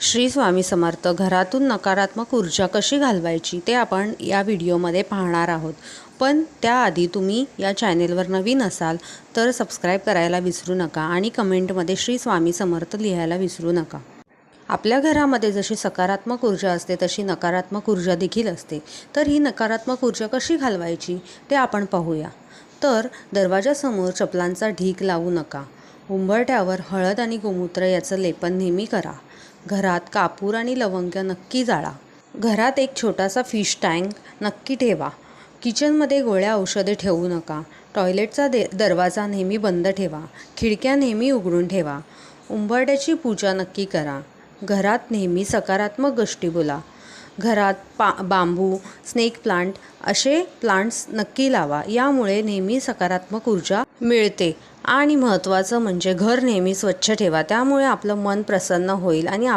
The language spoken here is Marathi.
श्री स्वामी समर्थ. घरातून नकारात्मक ऊर्जा कशी घालवायची ते आपण या व्हिडिओमध्ये पाहणार आहोत. पण त्याआधी तुम्ही या चॅनेलवर नवीन असाल तर सबस्क्राईब करायला विसरू नका आणि कमेंटमध्ये श्री स्वामी समर्थ लिहायला विसरू नका. आपल्या घरामध्ये जशी सकारात्मक ऊर्जा असते तशी नकारात्मक ऊर्जा देखील असते. तर ही नकारात्मक ऊर्जा कशी घालवायची ते आपण पाहूया. तर दरवाजासमोर चपलांचा ढीग लावू नका. उंबरठ्यावर हळद आणि गोमूत्र याचं लेपन नेहमी करा. घरात कापूर आणि लवंग नक्की जाळा. घरात एक छोटासा फिश टँक नक्की ठेवा. किचनमध्ये गोळ्या औषधे ठेवू नका. टॉयलेटचा दरवाजा नेहमी बंद ठेवा. खिडक्या नेहमी उघडून ठेवा. उंबरठ्याची पूजा नक्की करा. घरात नेहमी सकारात्मक गोष्टी बोला. घरात बांबू, स्नेक प्लांट असे प्लांट्स नक्की लावा. यामुळे नेहमी सकारात्मक ऊर्जा मिळते. आणि महत्त्वाचं म्हणजे घर नेहमी स्वच्छ ठेवा. त्यामुळे आपलं मन प्रसन्न होईल आणि